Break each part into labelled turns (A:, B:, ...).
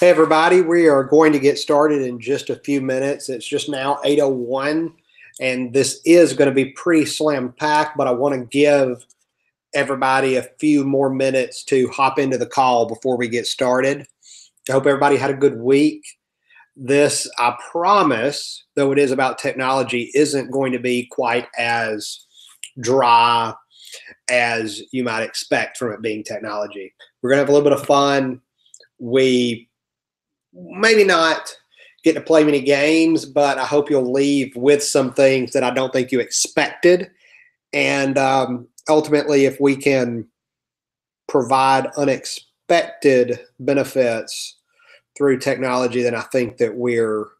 A: Hey everybody, we are going to get started in just a few minutes. It's just now 8:01 and this is going to be pretty slam packed, but I want to give everybody a few more minutes to hop into the call before we get started. I hope everybody had a good week. This, I promise, though it is about technology, isn't going to be quite as dry as you might expect from it being technology. We're going to have a little bit of fun. We maybe not get to play many games, but I hope you'll leave with some things that I don't think you expected. And ultimately, if we can provide unexpected benefits through technology, then I think that we're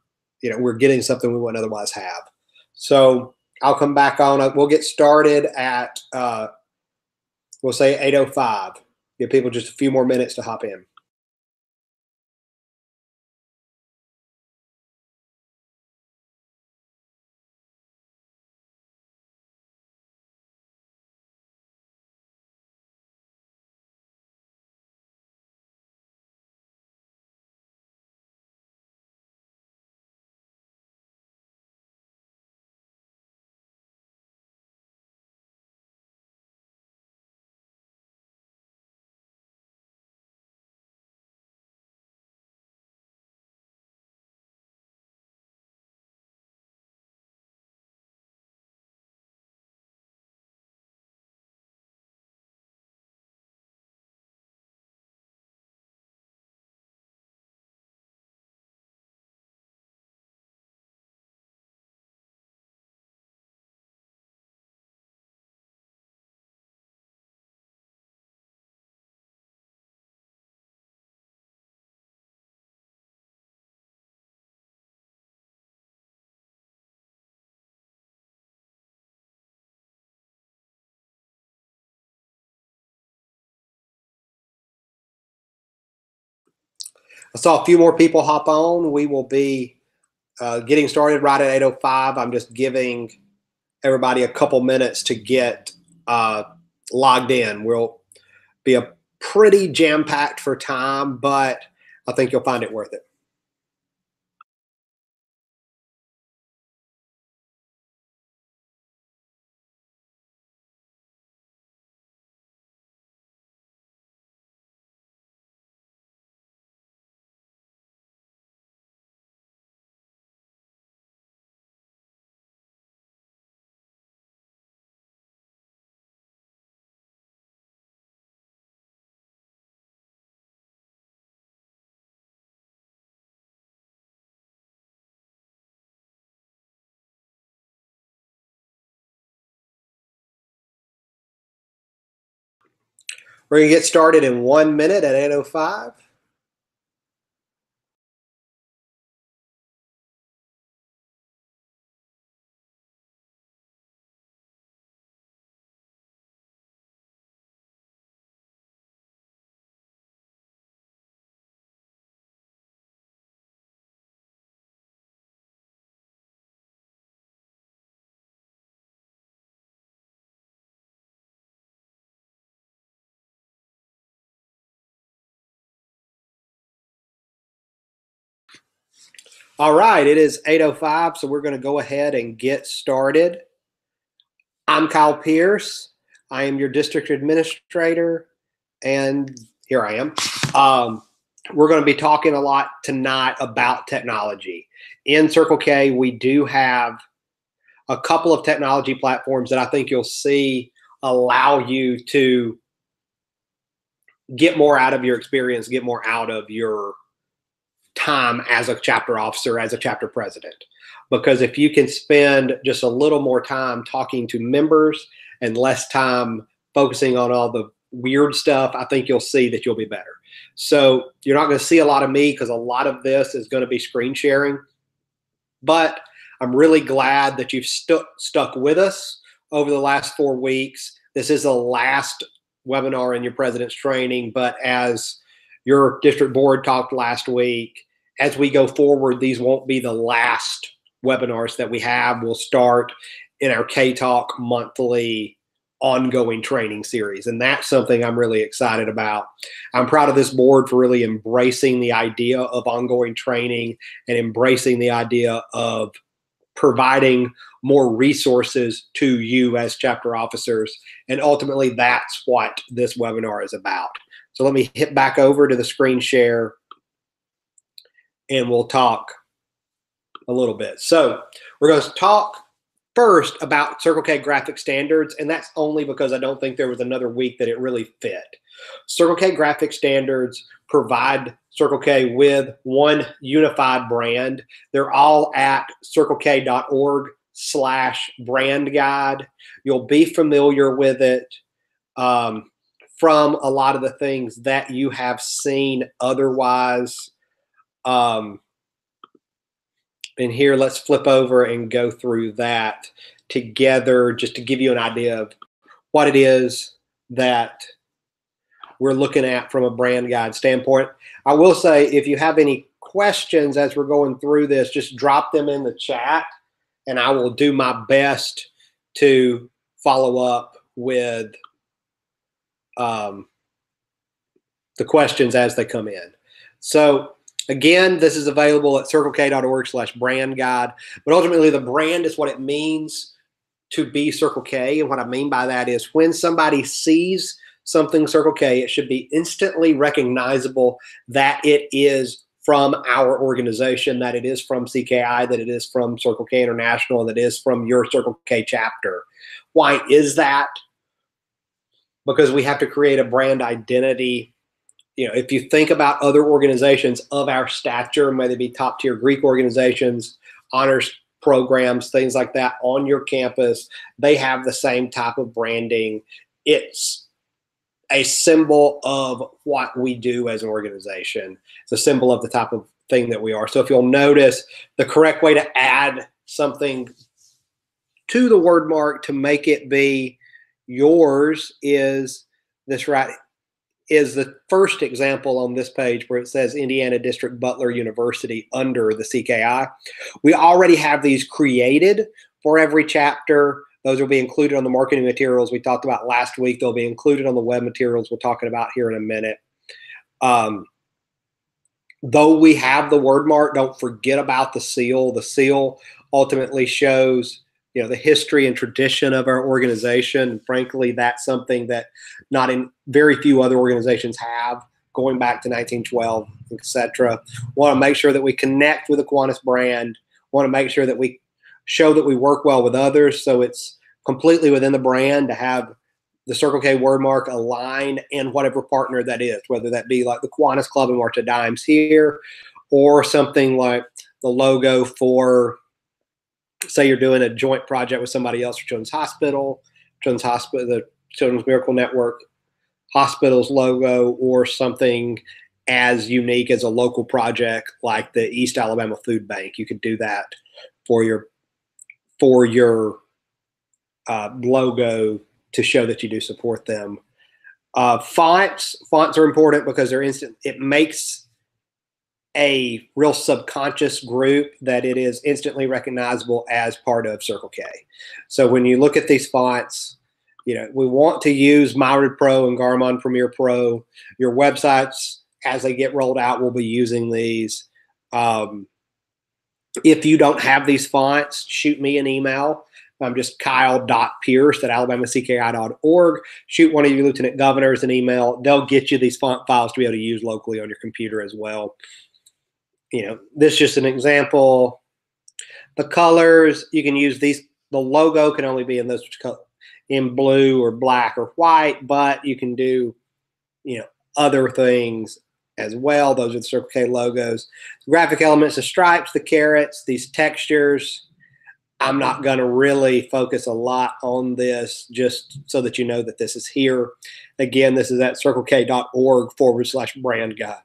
A: getting something we wouldn't otherwise have. So I'll come back on. We'll get started at we'll say 8:05. Give people just a few more minutes to hop in. I saw a few more people hop on. We will be getting started right at 8:05. I'm just giving everybody a couple minutes to get logged in. We'll be a pretty jam-packed for time, but I think you'll find it worth it. We're going to get started in 1 minute at 8:05. All right, it is 8:05, so we're going to go ahead and get started. I'm Kyle Pierce. I am your district administrator, and here I am. We're going to be talking a lot tonight about technology. In Circle K, we do have a couple of technology platforms that I think you'll see allow you to get more out of your experience, get more out of your time as a chapter officer, as a chapter president. Because if you can spend just a little more time talking to members and less time focusing on all the weird stuff, I think you'll see that you'll be better. So you're not going to see a lot of me because a lot of this is going to be screen sharing. But I'm really glad that you've stuck with us over the last 4 weeks. This is the last webinar in your president's training, but as your district board talked last week, as we go forward, these won't be the last webinars that we have. We'll start in our K-Talk monthly ongoing training series. And that's something I'm really excited about. I'm proud of this board for really embracing the idea of ongoing training and embracing the idea of providing more resources to you as chapter officers. And ultimately, that's what this webinar is about. So let me hit back over to the screen share and we'll talk a little bit. So we're going to talk first about Circle K graphic standards, and that's only because I don't think there was another week that it really fit. Circle K graphic standards provide Circle K with one unified brand. They're all at circlek.org/brand guide. You'll be familiar with it from a lot of the things that you have seen otherwise. And here, let's flip over and go through that together just to give you an idea of what it is that we're looking at from a brand guide standpoint. I will say, if you have any questions as we're going through this, just drop them in the chat and I will do my best to follow up with the questions as they come in. So again, this is available at circlek.org/brand guide, but ultimately the brand is what it means to be Circle K. And what I mean by that is when somebody sees something Circle K, it should be instantly recognizable that it is from our organization, that it is from CKI, that it is from Circle K International, that it is from your Circle K chapter. Why is that? Because we have to create a brand identity. You know, if you think about other organizations of our stature, whether it be top tier Greek organizations, honors programs, things like that on your campus, they have the same type of branding. It's a symbol of what we do as an organization. It's a symbol of the type of thing that we are. So if you'll notice, the correct way to add something to the word mark to make it be yours is this right is the first example on this page where it says Indiana District Butler University under the CKI. We already have these created for every chapter. Those will be included on the marketing materials we talked about last week. They'll be included on the web materials we're talking about here in a minute. Though we have the word mark, don't forget about the seal. The seal ultimately shows, you know, the history and tradition of our organization. And frankly, that's something that not in very few other organizations have, going back to 1912, etc. Want to make sure that we connect with the Kiwanis brand. Want to make sure that we show that we work well with others. So it's completely within the brand to have the Circle K word mark align and whatever partner that is, whether that be like the Kiwanis Club and March of Dimes here, or something like the logo for, say you're doing a joint project with somebody else for Children's Hospital, the Children's Miracle Network Hospital's logo, or something as unique as a local project like the East Alabama Food Bank. You could do that for your logo to show that you do support them. Fonts are important because they're instant. It makes a real subconscious group that it is instantly recognizable as part of Circle K. So when you look at these fonts, you know, we want to use Myrid Pro and Garamond Premier Pro. Your websites, as they get rolled out, will be using these. If you don't have these fonts, shoot me an email. I'm just kyle.pierce@alabamacki.org. Shoot one of your lieutenant governors an email. They'll get you these font files to be able to use locally on your computer as well. You know, this is just an example. The colors, you can use these. The logo can only be in this color, in blue or black or white, but you can do, you know, other things as well. Those are the Circle K logos. The graphic elements, the stripes, the carrots, these textures. I'm not going to really focus a lot on this, just so that you know that this is here. Again, this is at circlek.org/brand guide.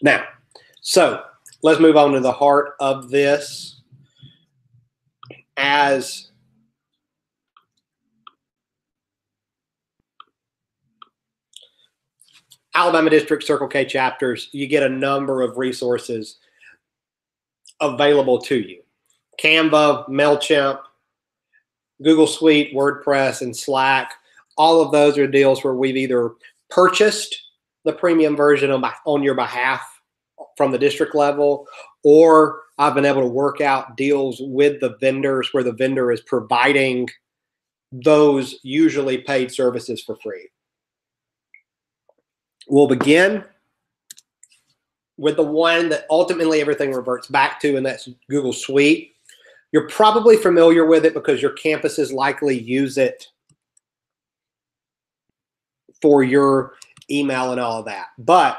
A: Now, so let's move on to the heart of this. As Alabama District Circle K chapters, you get a number of resources available to you. Canva, MailChimp, Google Suite, WordPress, and Slack. All of those are deals where we've either purchased the premium version on your behalf from the district level, or I've been able to work out deals with the vendors where the vendor is providing those usually paid services for free. We'll begin with the one that ultimately everything reverts back to, and that's Google Suite. You're probably familiar with it because your campuses likely use it for your email and all of that. But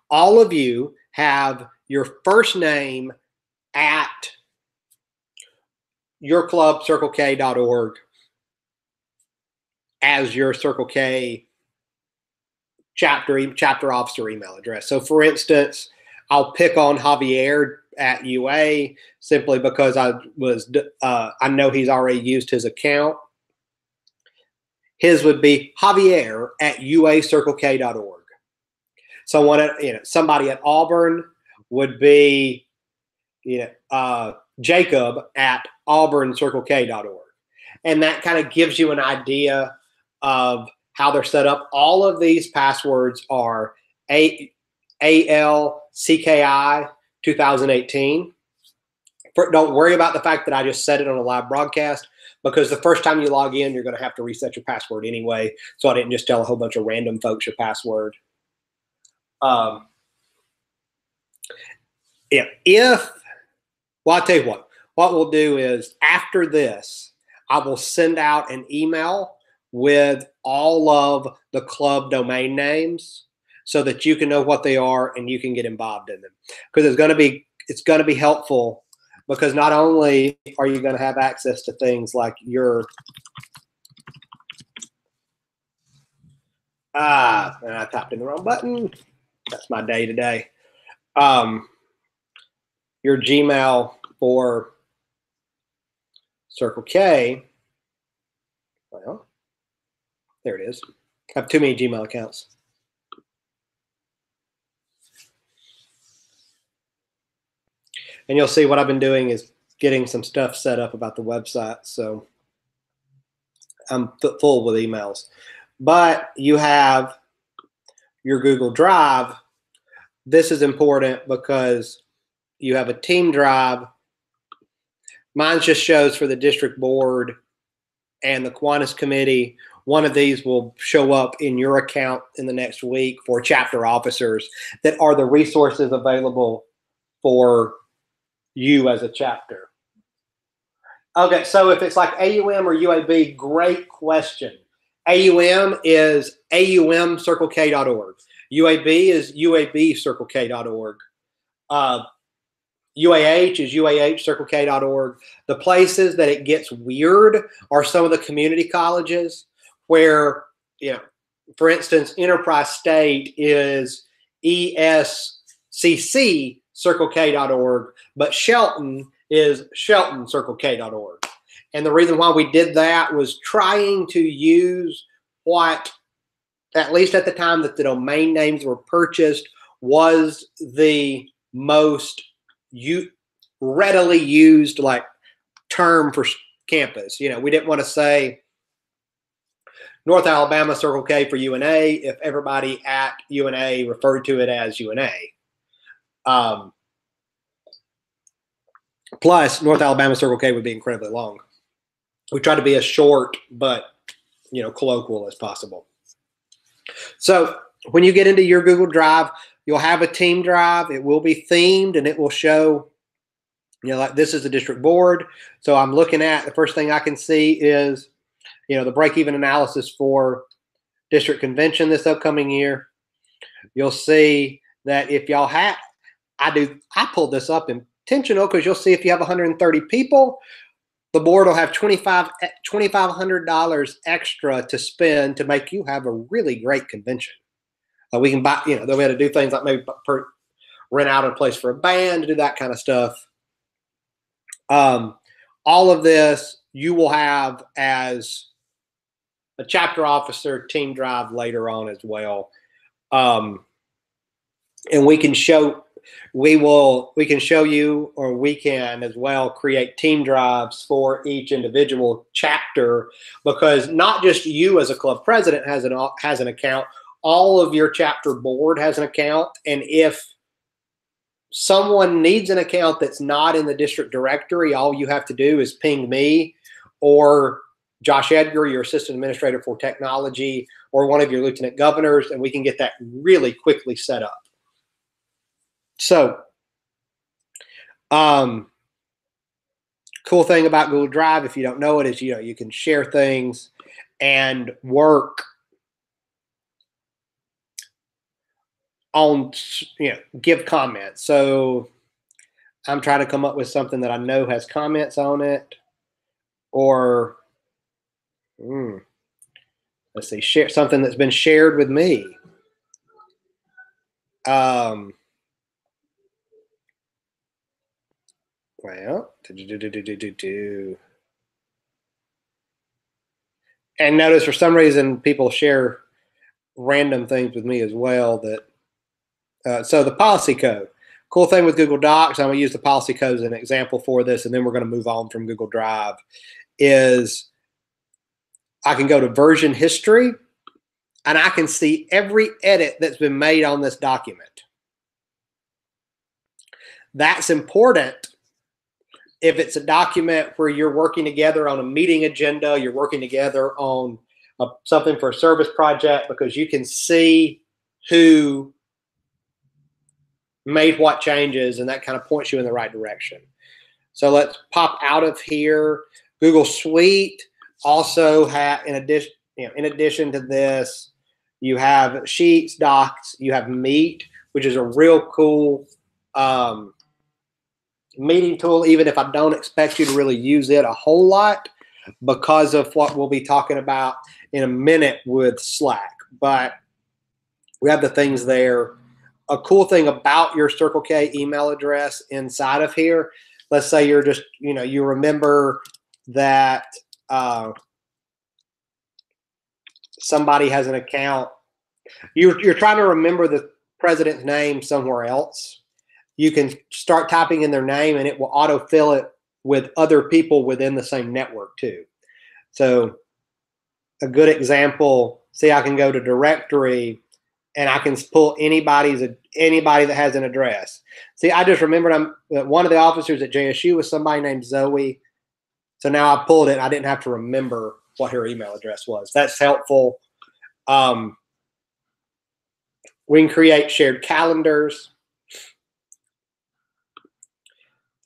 A: all of you have your first name at yourclubcirclek.org as your Circle K chapter officer email address. So for instance, I'll pick on Javier at UA simply because I know he's already used his account. His would be Javier at uacirclek.org. So somebody at Auburn would be Jacob at auburnCircleK.org. And that kind of gives you an idea of how they're set up. All of these passwords are ALCKI 2018. Don't worry about the fact that I just said it on a live broadcast, because the first time you log in, you're going to have to reset your password anyway. So I didn't just tell a whole bunch of random folks your password. Well, I'll tell you what we'll do is after this, I will send out an email with all of the club domain names so that you can know what they are and you can get involved in them. Because it's going to be helpful, because not only are you going to have access to things like your and I typed in the wrong button. That's my day today. Your Gmail for Circle K. Well, there it is. I have too many Gmail accounts. And you'll see what I've been doing is getting some stuff set up about the website. So I'm full with emails. But you have your Google Drive. This is important because you have a team drive. Mine just shows for the district board and the Kiwanis committee. One of these will show up in your account in the next week for chapter officers that are the resources available for you as a chapter. Okay, so if it's like AUM or UAB, great question. AUM is aumcirclek.org. UAB is uabcirclek.org. UAH is uahcirclek.org. The places that it gets weird are some of the community colleges where, for instance, Enterprise State is esccirclek.org, but Shelton is sheltoncirclek.org. And the reason why we did that was trying to use what, at least at the time that the domain names were purchased, was the most readily used term for campus. We didn't want to say North Alabama Circle K for UNA if everybody at UNA referred to it as UNA. Plus, North Alabama Circle K would be incredibly long. We try to be as short but colloquial as possible. So when you get into your Google Drive, you'll have a team drive. It will be themed and it will show, like this is the district board. So I'm looking at, the first thing I can see is, the break-even analysis for district convention this upcoming year. You'll see that if y'all have, I pulled this up intentional because you'll see if you have 130 people, the board will have $2,500 extra to spend to make you have a really great convention. We can buy, they'll be able to do things like maybe rent out a place for a band, to do that kind of stuff. All of this you will have as a chapter officer team drive later on as well. And we can show, We can show you, or we can as well create team drives for each individual chapter, because not just you as a club president has an account, all of your chapter board has an account. And if someone needs an account that's not in the district directory, all you have to do is ping me or Josh Edgar, your assistant administrator for technology, or one of your lieutenant governors, and we can get that really quickly set up. So, cool thing about Google Drive, if you don't know it, is you can share things and work on, give comments. So I'm trying to come up with something that I know has comments on it, or let's see, share something that's been shared with me. Well, and notice for some reason people share random things with me as well. That so the policy code. Cool thing with Google Docs, I'm going to use the policy code as an example for this, and then we're going to move on from Google Drive, is I can go to version history, and I can see every edit that's been made on this document. That's important if it's a document where you're working together on a meeting agenda, you're working together on something for a service project, because you can see who made what changes, and that kind of points you in the right direction. So let's pop out of here. Google Suite also has, in addition to this, you have Sheets, Docs, you have Meet, which is a real cool meeting tool, even if I don't expect you to really use it a whole lot because of what we'll be talking about in a minute with Slack. But we have the things there. A cool thing about your Circle K email address inside of here, let's say you're just, you remember that somebody has an account. You're trying to remember the president's name somewhere else. You can start typing in their name, and it will autofill it with other people within the same network too. So a good example, see, I can go to directory, and I can pull anybody that has an address. See, I just remembered one of the officers at JSU was somebody named Zoe. So now I pulled it. I didn't have to remember what her email address was. That's helpful. We can create shared calendars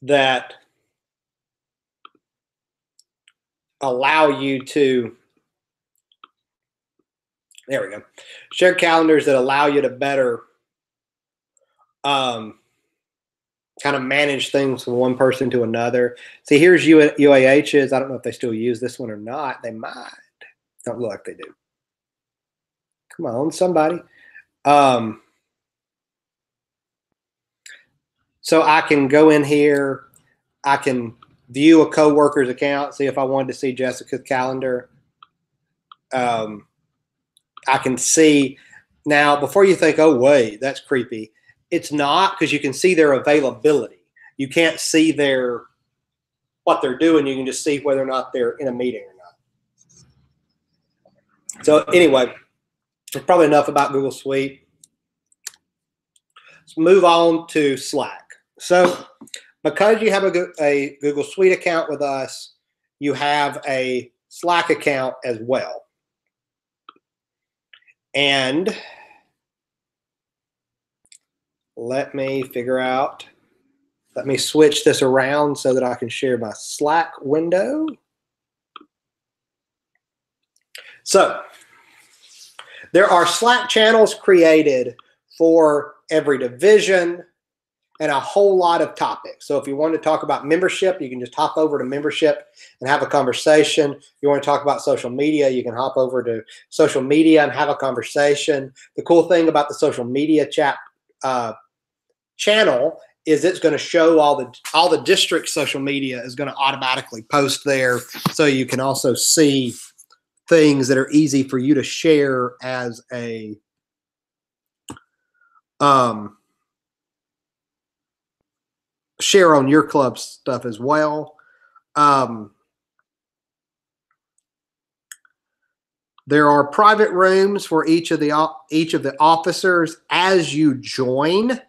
A: that allow you to, there we go, shared calendars that allow you to better kind of manage things from one person to another. See, here's UAH's. I don't know if they still use this one or not. They might. Don't look like they do. Come on, somebody. So I can go in here. I can view a coworker's account, see if I wanted to see Jessica's calendar. I can see now, before you think, oh, wait, that's creepy. It's not, because you can see their availability. You can't see what they're doing. You can just see whether or not they're in a meeting or not. So anyway, that's probably enough about Google Suite. Let's move on to Slack. So because you have a Google Suite account with us, you have a Slack account as well. And let me switch this around so that I can share my Slack window. So there are Slack channels created for every division and a whole lot of topics. So if you want to talk about membership, you can just hop over to membership and have a conversation. If you want to talk about social media, you can hop over to social media and have a conversation. The cool thing about the social media channel is it's going to show all the district social media is going to automatically post there, so you can also see things that are easy for you to share as a share on your club stuff as well. There are private rooms for each of the officers. As you join,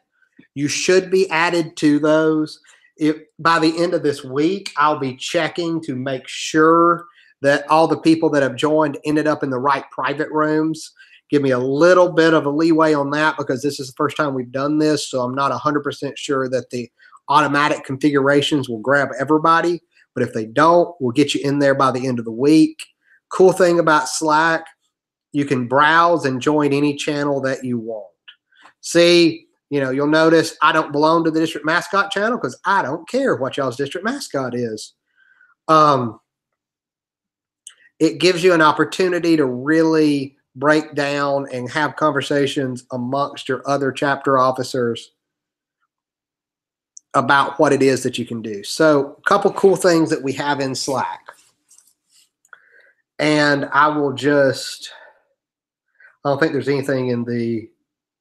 A: you should be added to those. If by the end of this week, I'll be checking to make sure that all the people that have joined ended up in the right private rooms. Give me a little bit of a leeway on that because this is the first time we've done this, so I'm not 100% sure that the automatic configurations will grab everybody. But if they don't, we'll get you in there by the end of the week. Cool thing about Slack, you can browse and join any channel that you want. See, you'll notice I don't belong to the district mascot channel because I don't care what y'all's district mascot is. It gives you an opportunity to really break down and have conversations amongst your other chapter officers about what it is that you can do. So a couple cool things that we have in Slack. And I will just, I don't think there's anything in the,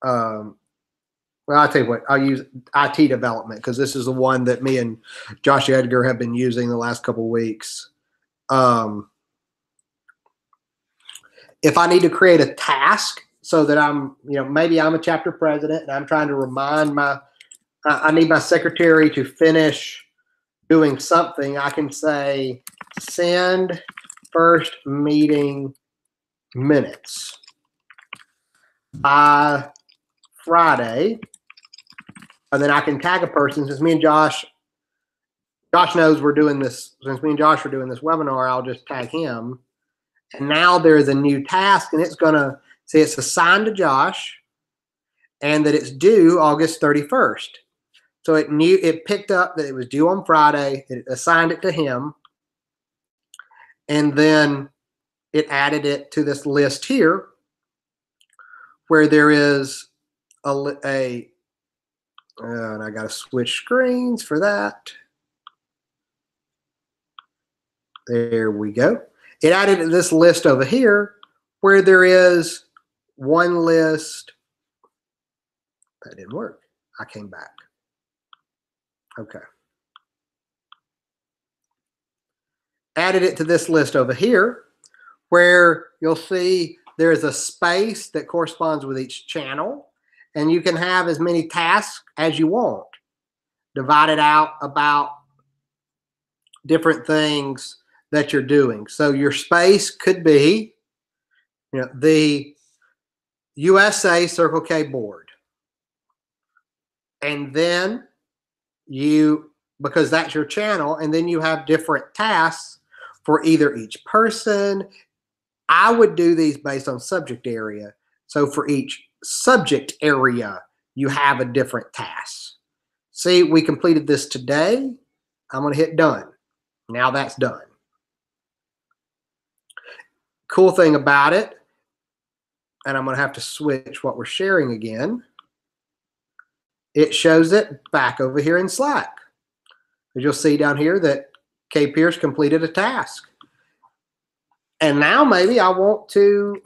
A: well, I'll tell you what, I'll use IT development because this is the one that me and Josh Edgar have been using the last couple of weeks. If I need to create a task so that I'm, maybe I'm a chapter president and I'm trying to remind I need my secretary to finish doing something, I can say, send first meeting minutes by Friday, and then I can tag a person. Since me and Josh knows we're doing this, since me and Josh are doing this webinar, I'll just tag him. And now there's a new task, and it's going to say it's assigned to Josh and that it's due August 31st. So it picked up that it was due on Friday. It assigned it to him. And then it added it to this list here where there is and I got to switch screens for that. There we go. It added this list over here where there is one list. That didn't work. I came back. Okay. Added it to this list over here where you'll see there's a space that corresponds with each channel, and you can have as many tasks as you want, divided out about different things that you're doing. So your space could be, the USA Circle K board. And then because that's your channel, and then you have different tasks for either each person. I would do these based on subject area. So for each subject area, you have a different task. See, we completed this today. I'm going to hit done. Now that's done. Cool thing about it, and I'm going to have to switch what we're sharing again. It shows it back over here in Slack. As you'll see down here that K. Pierce completed a task. And now maybe I want to,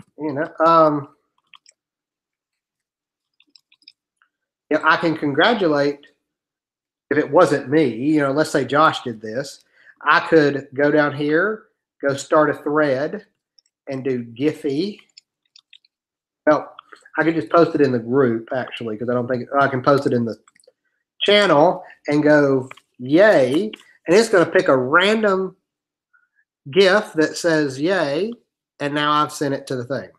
A: I can congratulate, if it wasn't me, let's say Josh did this, I could go down here, go start a thread, and do Giphy. Well, I could just post it in the group, actually, because I don't think I can post it in the channel and go, yay, and it's going to pick a random GIF that says yay, and now I've sent it to the thing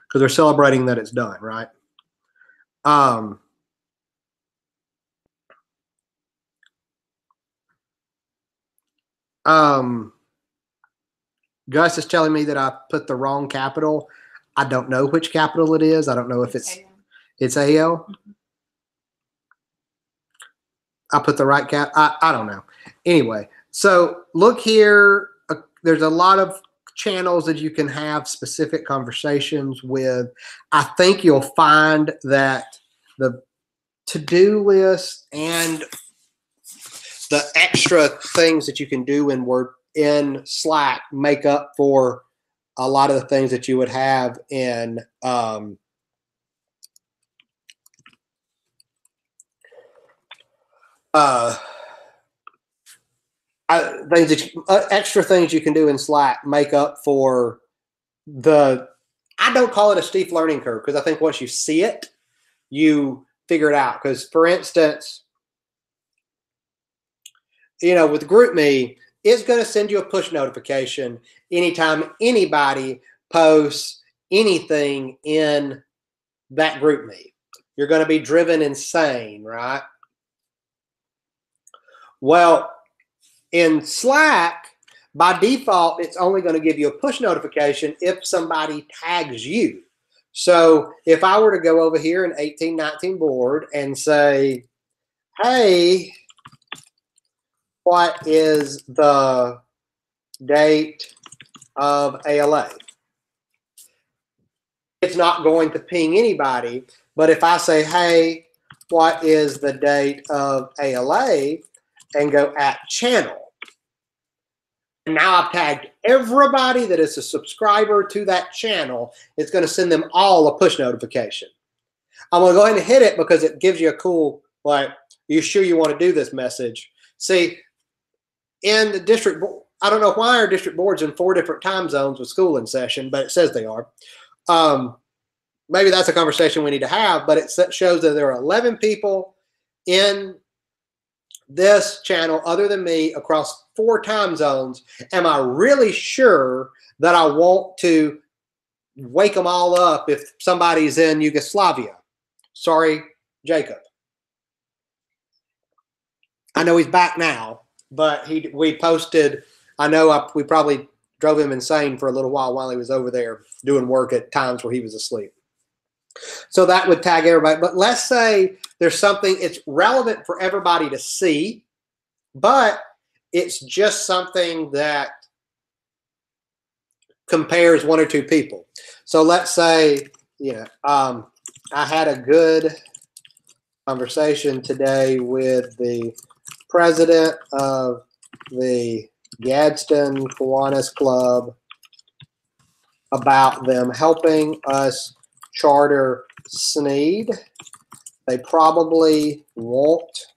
A: because they're celebrating that it's done, right? Gus is telling me that I put the wrong capital. I don't know which capital it is. I don't know if it's AL. I put the right cap. I don't know. Anyway, so look here. There's a lot of channels that you can have specific conversations with. I think you'll find that the to-do list and the extra things that you can do in Slack make up for a lot of the things that you would have in uh, things that extra things you can do in Slack make up for the. I don't call it a steep learning curve because I think once you see it, you figure it out. Because for instance, with GroupMe, it's going to send you a push notification anytime anybody posts anything in that GroupMe. You're going to be driven insane, right? Well, in Slack, by default, it's only going to give you a push notification if somebody tags you. So if I were to go over here in 1819 board and say, hey, what is the date of ALA? It's not going to ping anybody. But if I say, hey, what is the date of ALA, and go at channel, and now I've tagged everybody that is a subscriber to that channel, it's going to send them all a push notification. I'm going to go ahead and hit it because it gives you a cool, like, you sure you want to do this message? See, in the district, I don't know why our district board's in 4 different time zones with school in session, but it says they are. Maybe that's a conversation we need to have, but it shows that there are 11 people in this channel other than me across 4 time zones. Am I really sure that I want to wake them all up if somebody's in Yugoslavia? Sorry, Jacob. I know he's back now, but we posted, we probably drove him insane for a little while he was over there doing work at times where he was asleep. So that would tag everybody. But let's say there's something, it's relevant for everybody to see, but it's just something that compares 1 or 2 people. So let's say, I had a good conversation today with the president of the Gadsden Kiwanis Club about them helping us charter SNED. They probably want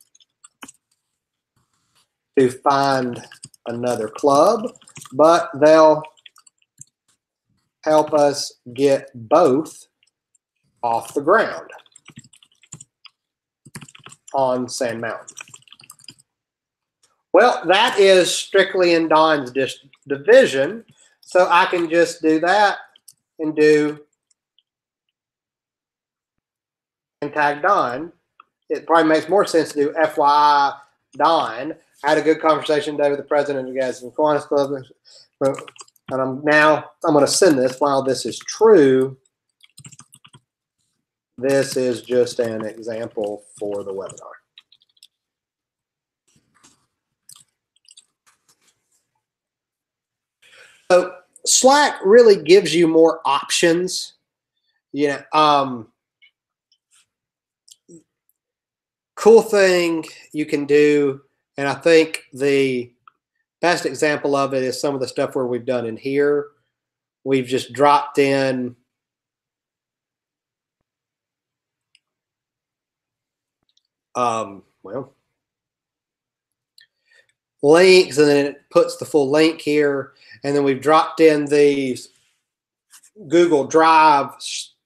A: to find another club, but they'll help us get both off the ground on Sand Mountain. Well, that is strictly in Don's division, so I can just do that and tag Don. It probably makes more sense to do FYI Don. I had a good conversation today with the president of the Gadsden Kiwanis Club, and I'm going to send this while this is true. This is just an example for the webinar. So Slack really gives you more options. Cool thing you can do, and I think the best example of it is some of the stuff where we've done in here. We've just dropped in links, and then it puts the full link here, and then we've dropped in these Google Drive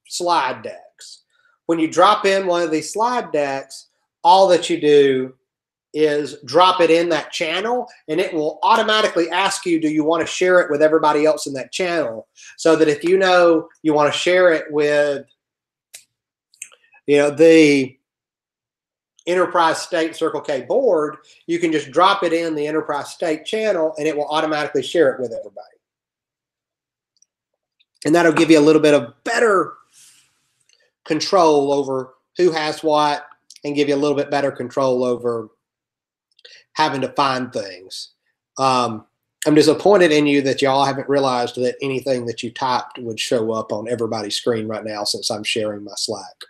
A: slide decks. When you drop in one of these slide decks, all that you do is drop it in that channel, and it will automatically ask you, do you want to share it with everybody else in that channel? So that if you want to share it with the Enterprise State Circle K board, you can just drop it in the Enterprise State channel, and it will automatically share it with everybody. And that'll give you a little bit of better control over who has what, and give you a little bit better control over having to find things. I'm disappointed in you that y'all haven't realized that anything that you typed would show up on everybody's screen right now since I'm sharing my Slack.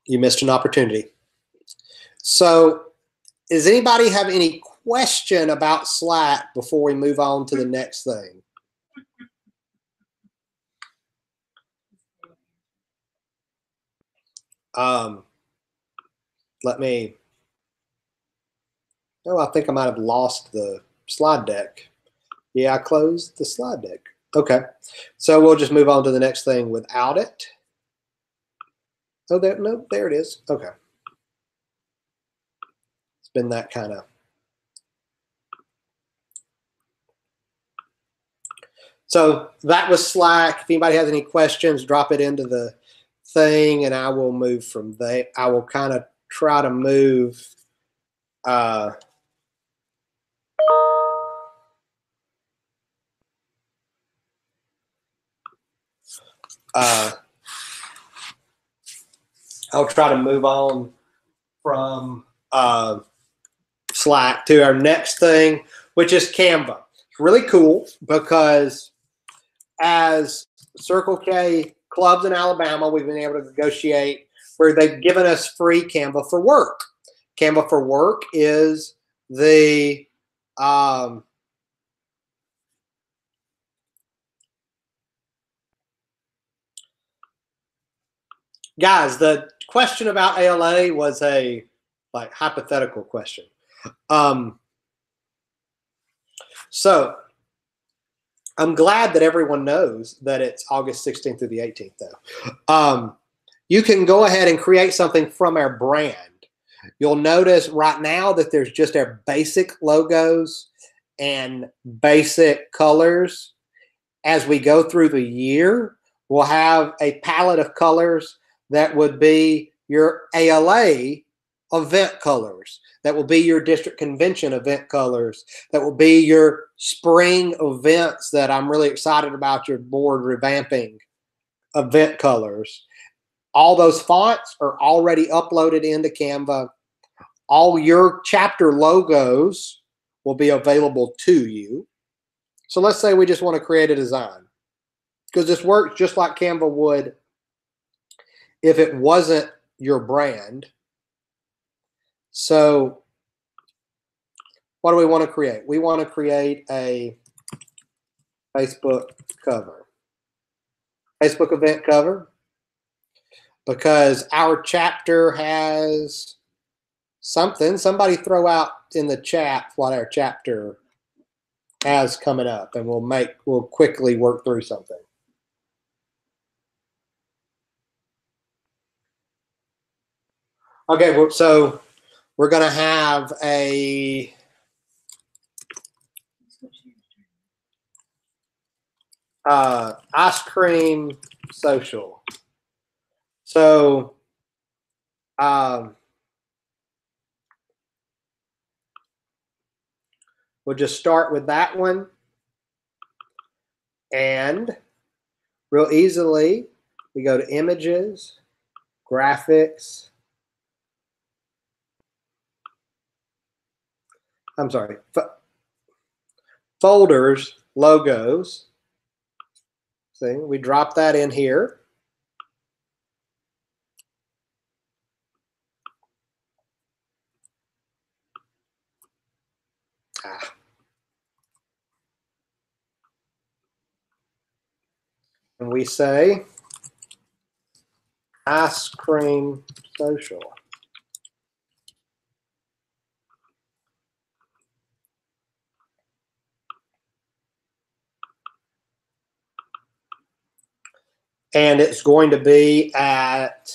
A: You missed an opportunity. So does anybody have any question about Slack before we move on to the next thing? let me, oh, I think I might have lost the slide deck. Yeah, I closed the slide deck. Okay, so we'll just move on to the next thing without it. Oh, there, no, there it is. Okay. It's been that kind of. So that was Slack. If anybody has any questions, drop it into the thing and I will move from there. I will kind of try to move I'll try to move on from Slack to our next thing, which is Canva. It's really cool because as Circle K clubs in Alabama, we've been able to negotiate where they've given us free Canva for Work. Canva for Work is the guys, the question about ALA was a like hypothetical question. So I'm glad that everyone knows that it's August 16th through the 18th, though. You can go ahead and create something from our brand. You'll notice right now that there's just our basic logos and basic colors. As we go through the year, we'll have a palette of colors that would be your ALA event colors, that will be your district convention event colors, that will be your spring events that I'm really excited about your board revamping event colors. All those fonts are already uploaded into Canva. All your chapter logos will be available to you. So let's say we just want to create a design, because this works just like Canva would if it wasn't your brand. So what do we want to create? We want to create a Facebook cover, Facebook event cover, because our chapter has something. Somebody throw out in the chat what our chapter has coming up, and we'll quickly work through something. Okay, well, so we're going to have a ice cream social. So we'll just start with that one. And real easily, we go to images, graphics. I'm sorry, folders, logos. See, we drop that in here. And we say ice cream social. And it's going to be at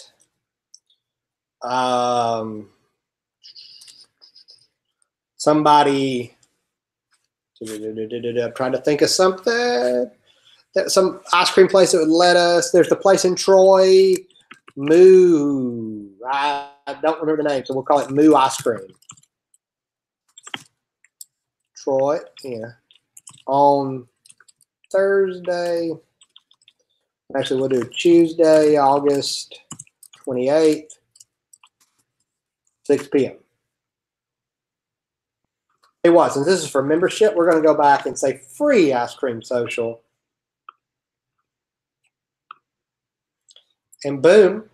A: somebody. I'm trying to think of something. Some ice cream place that would let us. There's the place in Troy, Moo. I don't remember the name, so we'll call it Moo Ice Cream. Troy, yeah. On Thursday, actually we'll do Tuesday, August 28th, 6 p.m. It was, and this is for membership. We're going to go back and say free ice cream social. And boom,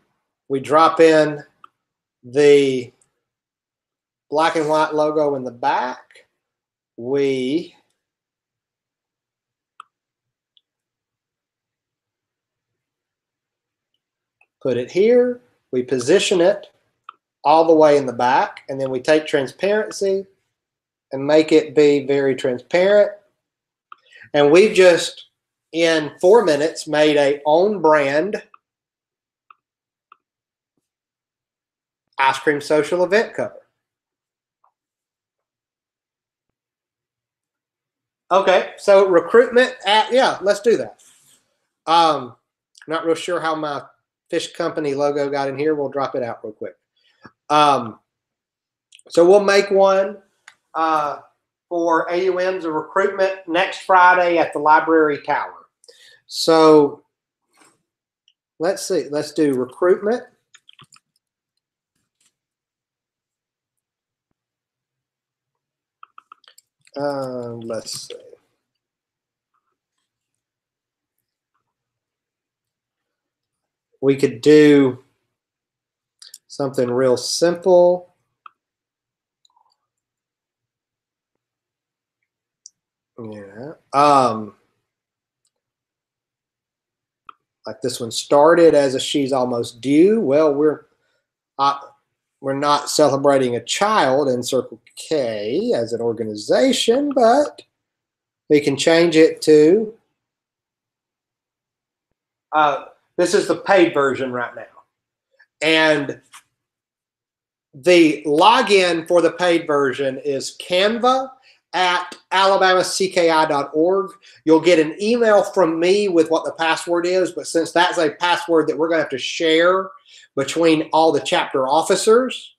A: we drop in the black and white logo in the back. We put it here. We position it all the way in the back, and then we take transparency and make it be very transparent. And we've just, in 4 minutes, made a own brand ice cream social event cover. Okay, so recruitment yeah, let's do that. Not real sure how my fish company logo got in here. We'll drop it out real quick. So we'll make one for AUM's of recruitment next Friday at the library tower. So let's see, let's do recruitment. Let's see. We could do something real simple. Yeah. Like this one started as a she's almost due. Well, we're not celebrating a child in Circle K as an organization, but we can change it to this is the paid version right now. And the login for the paid version is canva@alabamacki.org. You'll get an email from me with what the password is, but since that's a password that we're going to have to share between all the chapter officers,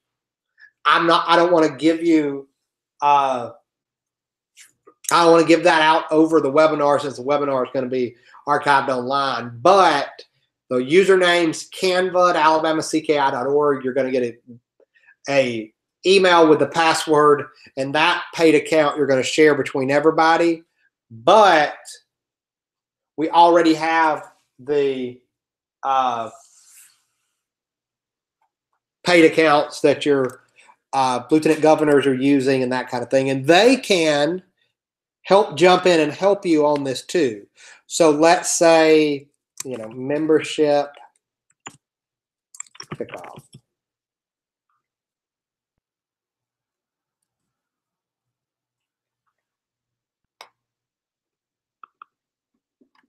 A: I don't want to give you I don't want to give that out over the webinar since the webinar is going to be archived online. But the username's canva@alabamacki.org. You're going to get a email with the password, and that paid account you're going to share between everybody. But we already have the paid accounts that your lieutenant governors are using and that kind of thing, and they can help jump in and help you on this too. So let's say, membership kickoff.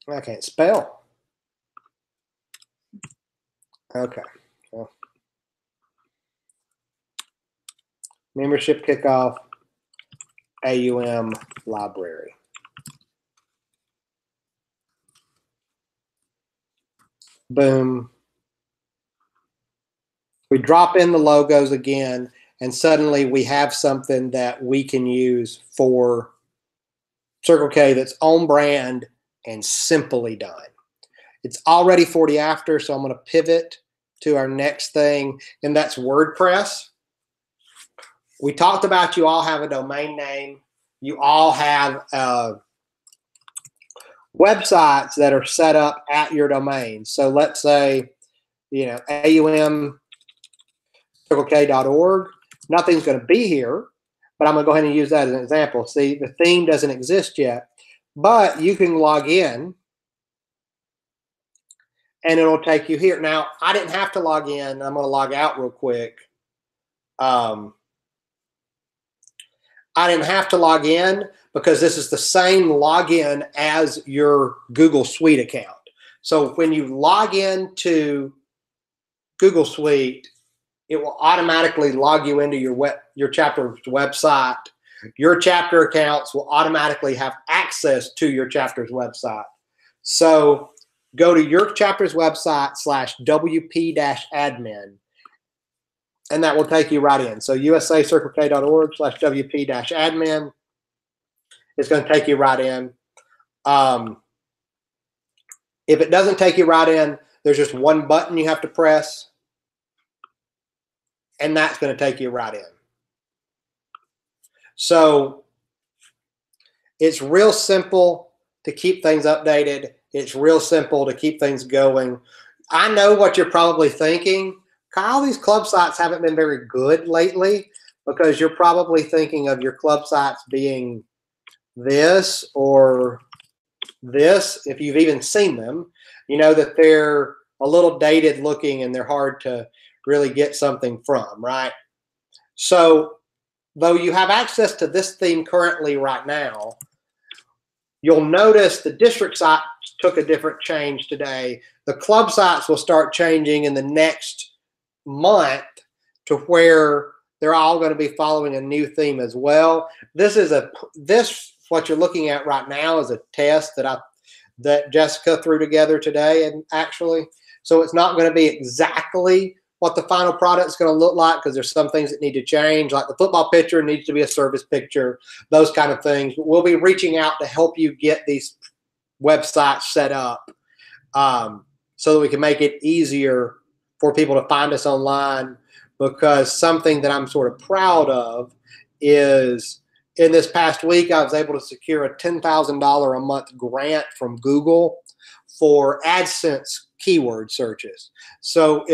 A: I can't spell. Okay. Well, membership kickoff, AUM library. Boom. We drop in the logos again, and suddenly we have something that we can use for Circle K that's on brand and simply done. It's already 40 after, so I'm going to pivot to our next thing, and that's WordPress. We talked about you all have a domain name. You all have websites that are set up at your domain. So let's say, AUMCircleK.org. Nothing's going to be here, but I'm going to go ahead and use that as an example. See, the theme doesn't exist yet, but you can log in and it'll take you here. Now, I didn't have to log in. I'm going to log out real quick. I didn't have to log in because this is the same login as your Google Suite account. So when you log in to Google Suite, it will automatically log you into your chapter's website. Your chapter accounts will automatically have access to your chapter's website. So go to your chapter's website /WP-admin, and that will take you right in. So usacirclek.org/WP-admin is going to take you right in. If it doesn't take you right in, there's just one button you have to press, and that's going to take you right in. So it's real simple to keep things updated. It's real simple to keep things going. I know what you're probably thinking. Kyle, these club sites haven't been very good lately, because you're probably thinking of your club sites being this or this. If you've even seen them, you know that they're a little dated looking and they're hard to really get something from, right? So though you have access to this theme currently right now, you'll notice the district sites took a different change today. The club sites will start changing in the next month to where they're all going to be following a new theme as well. What you're looking at right now is a test that Jessica threw together today, and actually, so it's not going to be exactly what the final product is going to look like, because there's some things that need to change, like the football picture needs to be a service picture, those kind of things. But we'll be reaching out to help you get these websites set up so that we can make it easier for people to find us online, because something that I'm sort of proud of is in this past week, I was able to secure a $10,000 a month grant from Google for AdSense keyword searches. So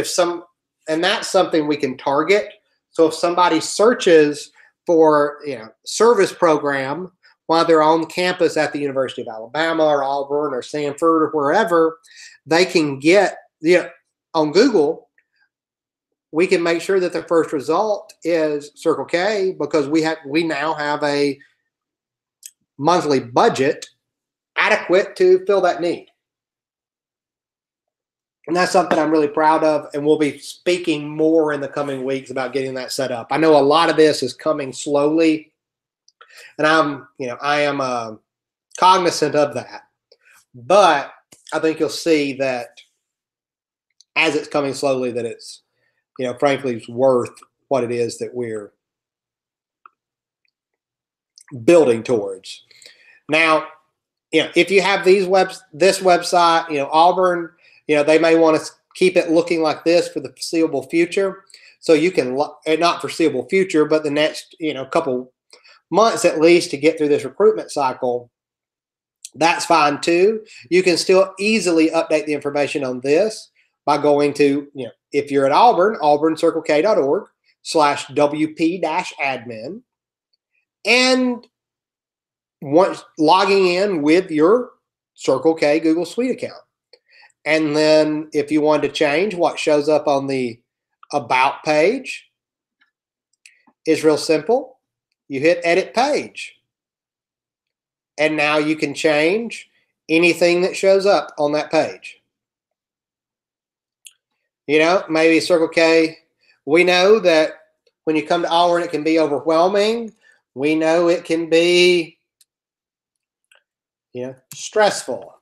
A: and that's something we can target. So if somebody searches for, service program while they're on campus at the University of Alabama or Auburn or Samford or wherever, they can get, on Google, we can make sure that the first result is Circle K, because we now have a monthly budget adequate to fill that need. And that's something I'm really proud of, and we'll be speaking more in the coming weeks about getting that set up. I know a lot of this is coming slowly, and I am cognizant of that. But I think you'll see that as it's coming slowly, that it's, frankly, it's worth what it is that we're building towards. Now, if you have this website, Auburn, they may want to keep it looking like this for the foreseeable future. So you can, not foreseeable future, but the next, couple months at least to get through this recruitment cycle, that's fine too. You can still easily update the information on this by going to, if you're at Auburn, auburnCircleK.org/WP-admin, and once logging in with your Circle K Google Suite account. And then if you wanted to change what shows up on the About page, is real simple. You hit Edit Page. And now you can change anything that shows up on that page. Maybe Circle K. We know that when you come to Auburn, it can be overwhelming. We know it can be, stressful.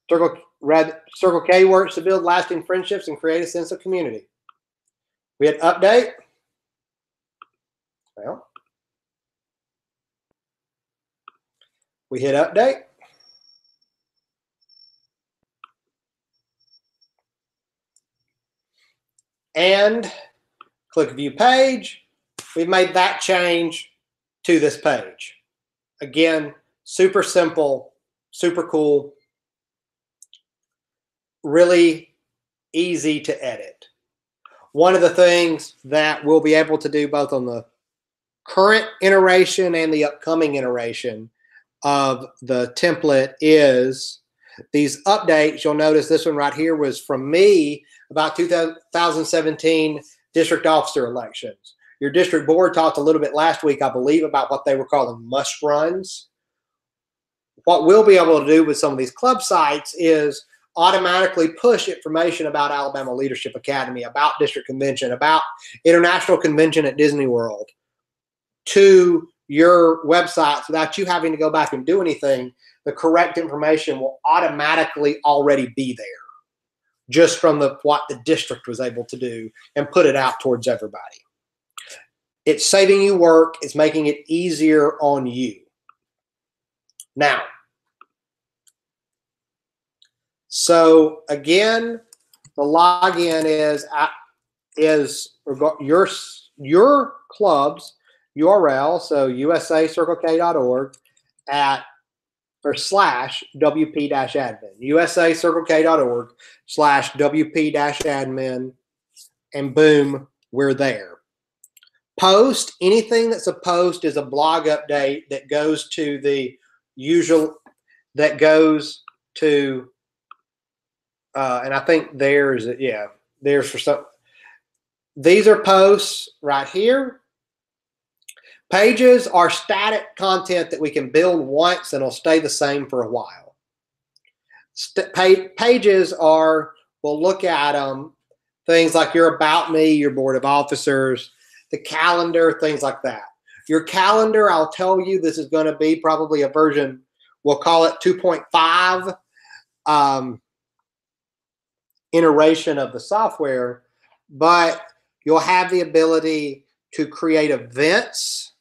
A: Circle K works to build lasting friendships and create a sense of community. We hit Update. Well, we hit Update. And click View Page. We've made that change to this page. Again, super simple, super cool, really easy to edit. One of the things that we'll be able to do both on the current iteration and the upcoming iteration of the template is these updates. You'll notice this one right here was from me about 2017 district officer elections. Your district board talked a little bit last week, I believe, about what they were calling must runs. What we'll be able to do with some of these club sites is automatically push information about Alabama Leadership Academy, about district convention, about international convention at Disney World to your websites without you having to go back and do anything. The correct information will automatically already be there, just from what the district was able to do and put it out towards everybody. It's saving you work. It's making it easier on you. Now, so again, the login is your club's URL, so usacirclek.org /WP-admin, usacirclek.org/WP-admin, and boom, we're there. Post, anything that's a post is a blog update that goes to the usual, and I think there's, there's for some. These are posts right here. Pages are static content that we can build once and it'll stay the same for a while. Pages are, we'll look at them, things like your About Me, your Board of Officers, the calendar, things like that. Your calendar, I'll tell you, this is going to be probably a version, we'll call it 2.5 iteration of the software, but you'll have the ability to create events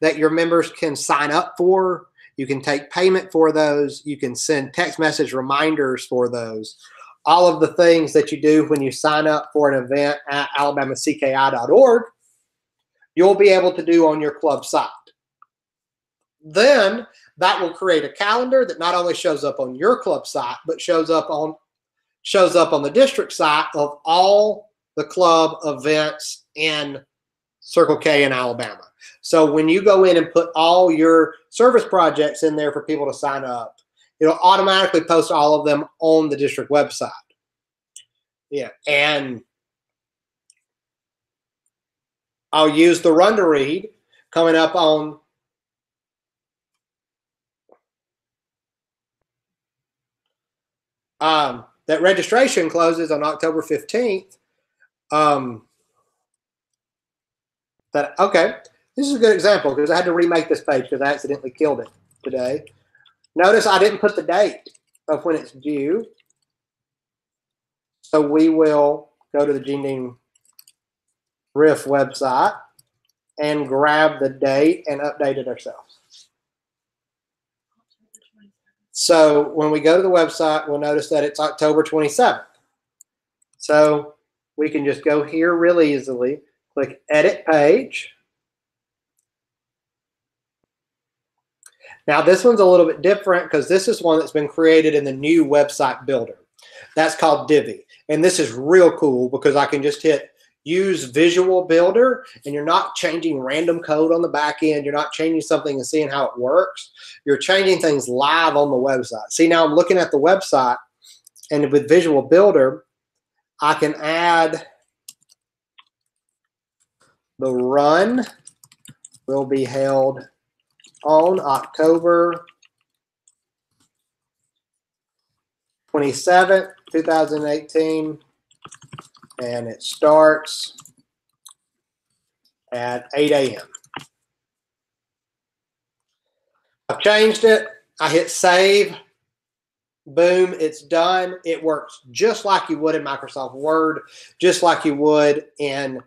A: that your members can sign up for. You can take payment for those. You can send text message reminders for those. All of the things that you do when you sign up for an event at alabamacki.org, you'll be able to do on your club site. Then that will create a calendar that not only shows up on your club site, but shows up on the district site of all the club events in Circle K in Alabama. So when you go in and put all your service projects in there for people to sign up, it'll automatically post all of them on the district website. Yeah, and I'll use the Run to Read coming up on that registration closes on October 15th. Okay, this is a good example because I had to remake this page because I accidentally killed it today. Notice I didn't put the date of when it's due. So we will go to the Gene Dean Riff website and grab the date and update it ourselves. So when we go to the website, we'll notice that it's October 27th. So we can just go here real easily, click Edit Page. Now this one's a little bit different because this is one that's been created in the new website builder. That's called Divi. And this is real cool because I can just hit Use Visual Builder and you're not changing random code on the back end. You're not changing something and seeing how it works. You're changing things live on the website. See, now I'm looking at the website and with Visual Builder, I can add the run will be held on October 27th, 2018, and it starts at 8 a.m. I've changed it. I hit save. Boom, it's done. It works just like you would in Microsoft Word, just like you would in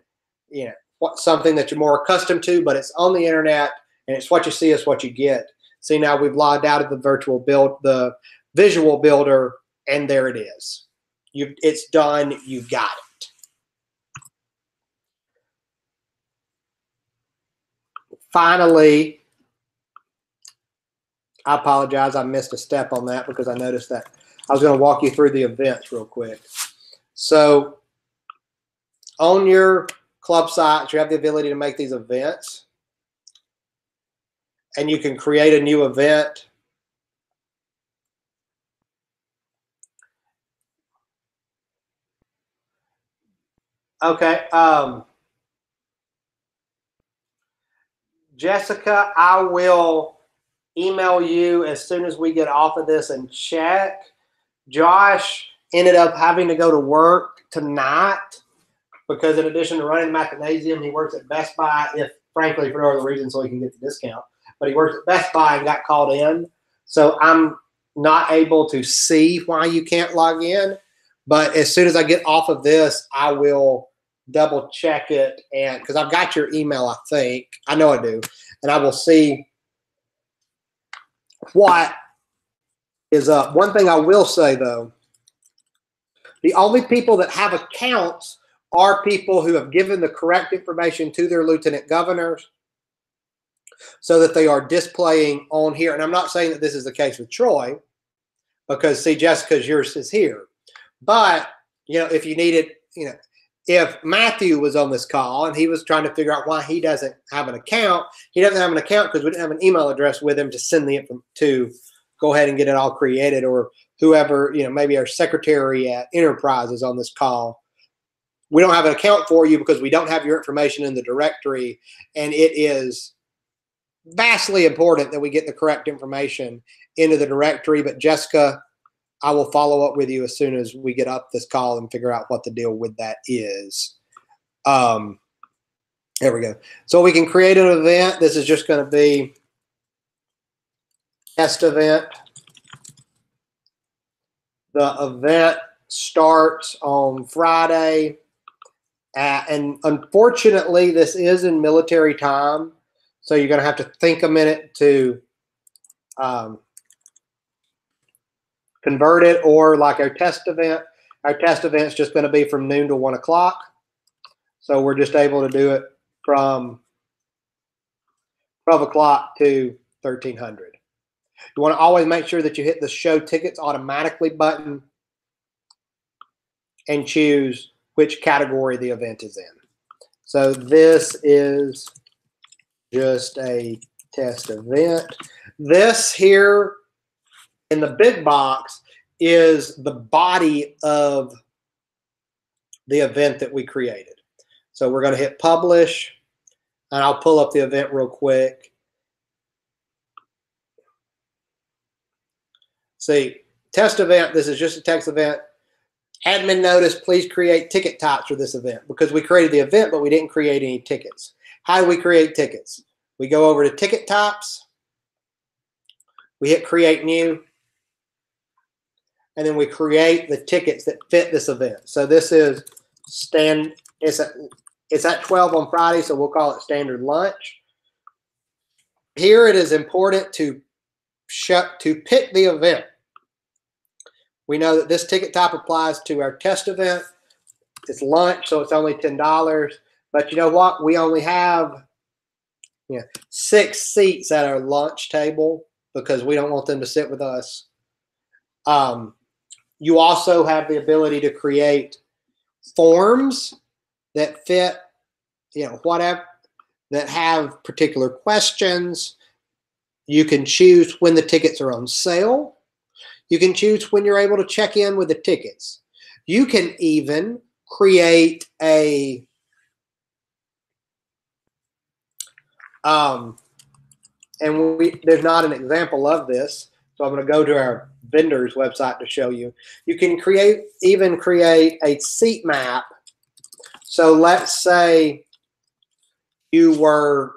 A: something that you're more accustomed to, but it's on the internet and it's what you see is what you get. See, now we've logged out of the Visual Builder, and there it is. It's done. You got it. Finally, I apologize. I missed a step on that because I noticed that I was going to walk you through the events real quick. So on your club sites, you have the ability to make these events, and you can create a new event. Okay. Jessica, I will email you as soon as we get off of this and check. Josh ended up having to go to work tonight because in addition to running the Machinasium, he works at Best Buy, frankly, for no other reason so he can get the discount. But he works at Best Buy and got called in. So I'm not able to see why you can't log in. But as soon as I get off of this, I will double check it, and because I've got your email, I think. I know I do. And I will see what is up. One thing I will say, though, the only people that have accounts are people who have given the correct information to their lieutenant governors so that they are displaying on here. And I'm not saying that this is the case with Troy because, see, Jessica's yours is here. But, if you needed, if Matthew was on this call and he was trying to figure out why he doesn't have an account, he doesn't have an account because we didn't have an email address with him to send to go ahead and get it all created, or whoever, maybe our secretary at Enterprise is on this call we don't have an account for you because we don't have your information in the directory, and it is vastly important that we get the correct information into the directory. But Jessica, I will follow up with you as soon as we get up this call and figure out what the deal with that is. There we go. So we can create an event. This is just going to be test event. The event starts on Friday. And unfortunately, this is in military time. So you're going to have to think a minute to convert it, or like our test event. Our test event is just going to be from noon to 1 o'clock. So we're just able to do it from 12 o'clock to 1300. You want to always make sure that you hit the show tickets automatically button and choose which category the event is in. So this is just a test event. This here in the big box is the body of the event that we created. So we're going to hit publish, and I'll pull up the event real quick. See, test event, this is just a text event. Admin notice, please create ticket types for this event, because we created the event, but we didn't create any tickets. How do we create tickets? We go over to ticket types. We hit create new. And then we create the tickets that fit this event. So this is it's at 12 on Friday, so we'll call it standard lunch. Here it is important to pick the event. We know that this ticket type applies to our test event. It's lunch, so it's only $10. But you know what? We only have 6 seats at our lunch table because we don't want them to sit with us. You also have the ability to create forms that fit, whatever, that have particular questions. You can choose when the tickets are on sale. You can choose when you're able to check in with the tickets. You can even create a there's not an example of this, so I'm going to go to our vendor's website to show you. You can even create a seat map. So let's say you were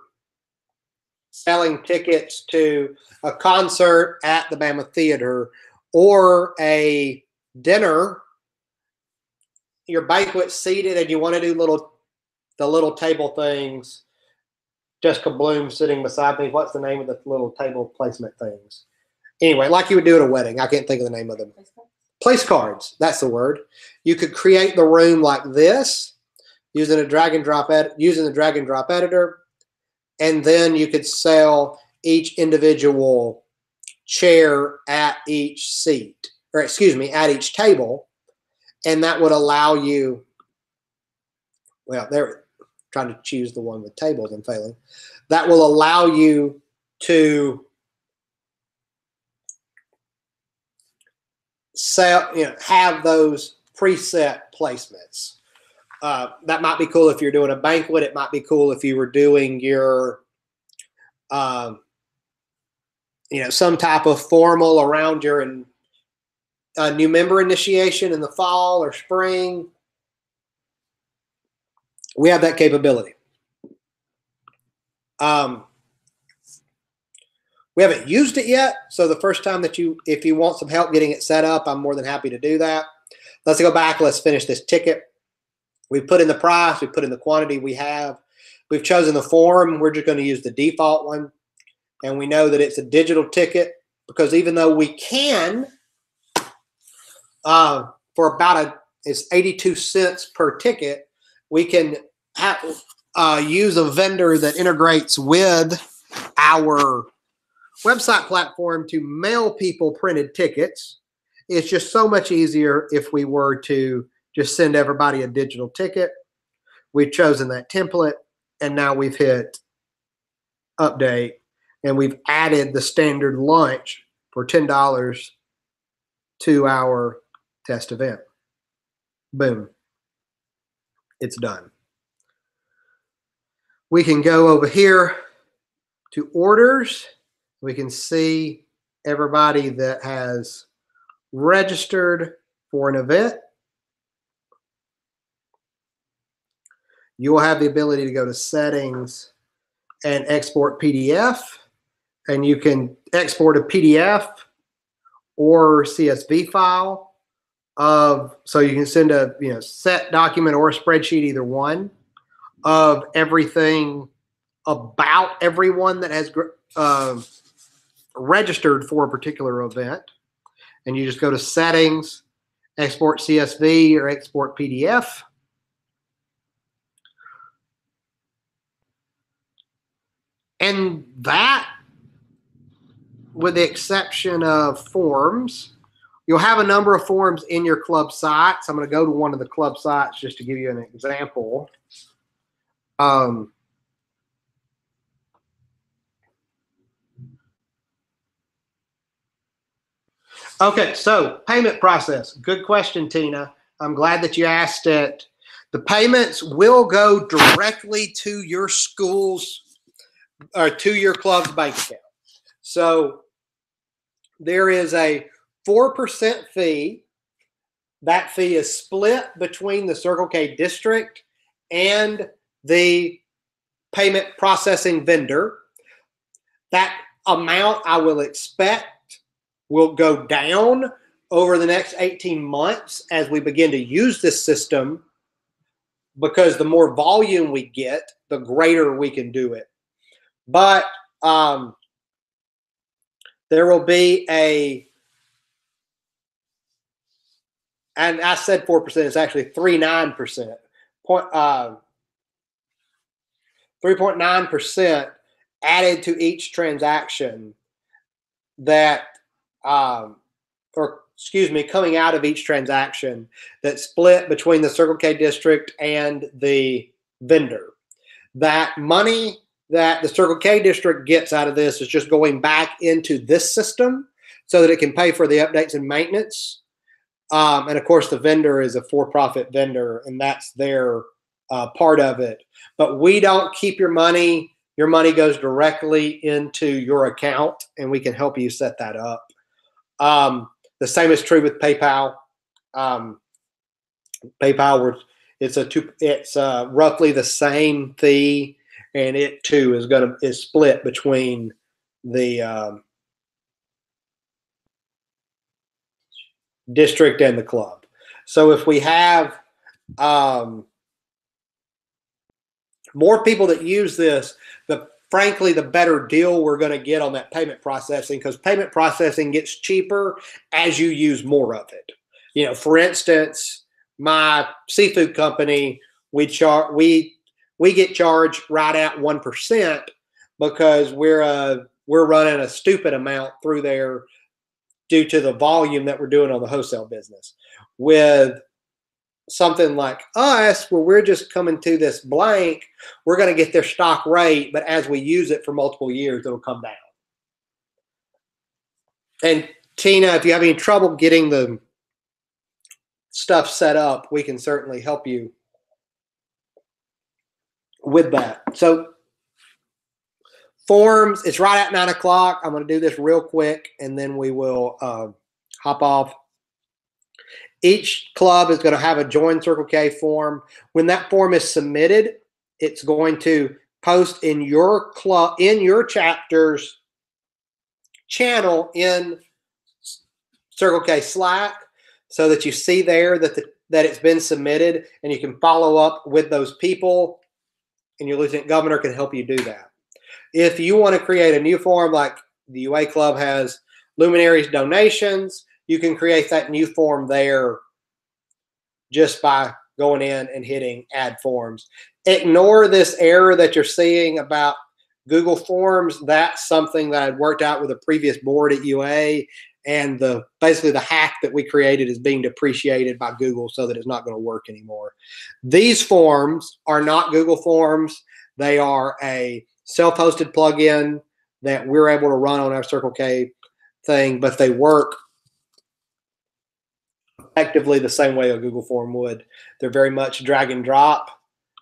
A: selling tickets to a concert at the Bama Theater or a dinner. Your banquet's seated and you want to do the little table things. Jessica Bloom sitting beside me. What's the name of the little table placement things? Anyway, like you would do at a wedding. I can't think of the name of them. Place cards. That's the word. You could create the room like this using the drag and drop editor, and then you could sell each individual chair at each seat, or excuse me, at each table, and that would allow you. Well, they're trying to choose the one with tables and failing. That will allow you to sell, have those preset placements. That might be cool if you're doing a banquet. It might be cool if you were doing your, some type of formal around your new member initiation in the fall or spring. We have that capability. We haven't used it yet, so the first time that if you want some help getting it set up, I'm more than happy to do that. Let's go back. Let's finish this ticket. We put in the price. We put in the quantity we have. We've chosen the form. We're just going to use the default one, and we know that it's a digital ticket because even though we can, for about it's 82 cents per ticket, we can use a vendor that integrates with our website platform to mail people printed tickets. It's just so much easier if we were to just send everybody a digital ticket. We've chosen that template, and now we've hit update, and we've added the standard lunch for $10 to our test event. Boom. it's done. We can go over here to orders. We can see everybody that has registered for an event. You will have the ability to go to settings and export PDF, and you can export a PDF or CSV file of, so you can send a set document or a spreadsheet, either one, of everything about everyone that has registered for a particular event. And you just go to settings, export CSV or export PDF. And that, with the exception of forms, you'll have a number of forms in your club sites. I'm going to go to one of the club sites just to give you an example. Okay, so payment process. Good question, Tina. I'm glad that you asked it. The payments will go directly to your school's or to your club's bank account. So there is a 4% fee. That fee is split between the Circle K district and the payment processing vendor. That amount, I will expect, will go down over the next 18 months as we begin to use this system, because the more volume we get, the greater we can do it. But there will be a, and I said 4%, it's actually 3.9%. 3.9% added to each transaction that, coming out of each transaction, that's split between the Circle K district and the vendor. That money that the Circle K district gets out of this is just going back into this system so that it can pay for the updates and maintenance. And of course, the vendor is a for-profit vendor, and that's their part of it. But we don't keep your money. Your money goes directly into your account, and we can help you set that up. The same is true with PayPal. PayPal, it's roughly the same fee, and it too is split between the district and the club. So if we have more people that use this, frankly, the better deal we're going to get on that payment processing, because payment processing gets cheaper as you use more of it. For instance, my seafood company, we get charged right at 1% because we're running a stupid amount through there due to the volume that we're doing on the wholesale business. With something like us, where we're just coming to this blank, we're going to get their stock rate, but as we use it for multiple years, it'll come down. And Tina, if you have any trouble getting the stuff set up, we can certainly help you with that. So forms, it's right at 9 o'clock. I'm going to do this real quick, and then we will hop off. Each club is going to have a Join Circle K form. When that form is submitted, it's going to post in your club, in your chapter's channel in Circle K Slack, so that you see there that it's been submitted, and you can follow up with those people, and your lieutenant governor can help you do that. If you want to create a new form, like the UA Club has luminaries donations, you can create that new form there just by going in and hitting add forms. Ignore this error that you're seeing about Google Forms. That's something that I'd worked out with a previous board at UA, and basically the hack that we created is being depreciated by Google so that it's not going to work anymore. These forms are not Google Forms. They are a self-hosted plugin that we're able to run on our Circle K thing, but they work effectively the same way a Google form would. They're very much drag and drop.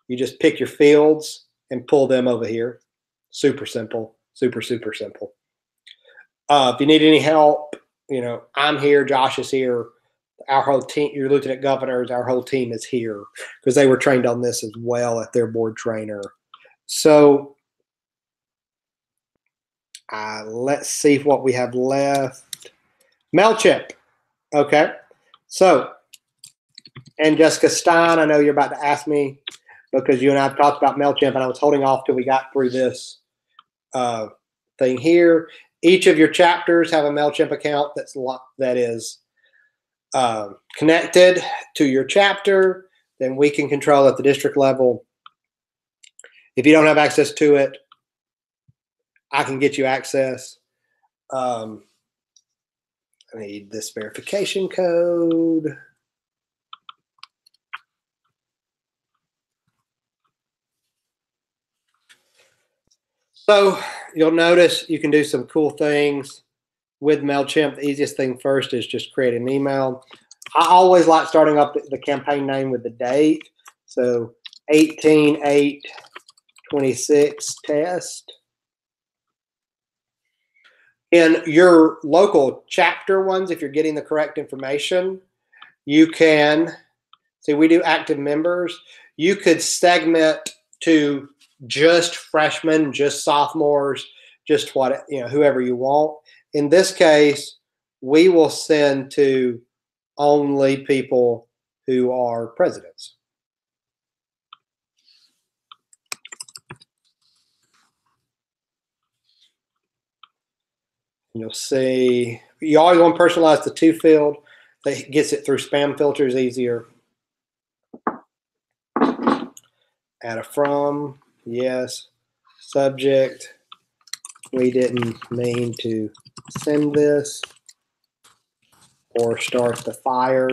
A: You just pick your fields and pull them over here. Super simple, super, super simple. If you need any help, I'm here, Josh is here. Our whole team, your lieutenant governors, our whole team is here because they were trained on this as well at their board trainer. So let's see what we have left. MailChimp. Okay. So, and Jessica Stein, I know you're about to ask me because you and I have talked about MailChimp, and I was holding off till we got through this thing here. Each of your chapters have a MailChimp account that is connected to your chapter. Then we can control at the district level. If you don't have access to it, I can get you access. I need this verification code. So you'll notice you can do some cool things with MailChimp. The easiest thing first is just create an email. I always like starting up the campaign name with the date. So 18/8/26 test. In your local chapter ones, if you're getting the correct information, you can, see we do active members. You could segment to just freshmen, just sophomores, just whoever you want. In this case, we will send to only people who are presidents. You'll see, you always want to personalize the to field. That gets it through spam filters easier. Add a from, yes. Subject, we didn't mean to send this. Or start the fire.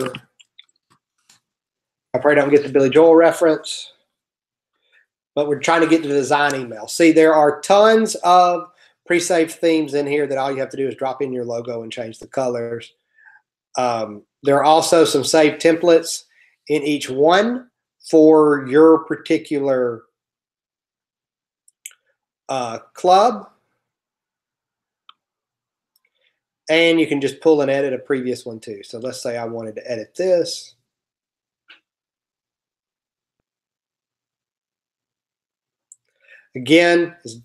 A: I probably don't get the Billy Joel reference, but we're trying to get to the design email. See, there are tons of pre-saved themes in here that all you have to do is drop in your logo and change the colors. There are also some saved templates in each one for your particular club. And you can just pull and edit a previous one too. So let's say I wanted to edit this. Again, it's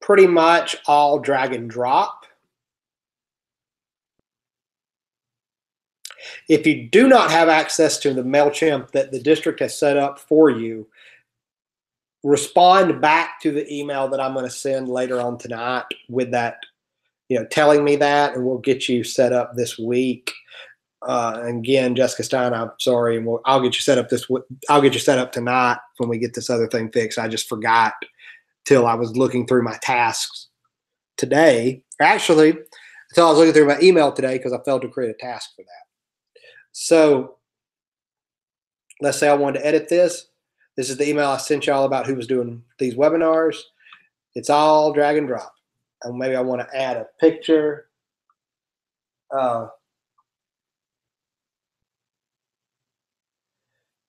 A: pretty much all drag and drop. If you do not have access to the MailChimp that the district has set up for you, respond back to the email that I'm going to send later on tonight with that, telling me that, and we'll get you set up this week. Again, Jessica Stein, I'm sorry, and I'll get you set up I'll get you set up tonight when we get this other thing fixed. I just forgot till I was looking through my tasks today. Actually, until I was looking through my email today because I failed to create a task for that. So let's say I wanted to edit this. This is the email I sent y'all about who was doing these webinars. It's all drag and drop. And maybe I want to add a picture.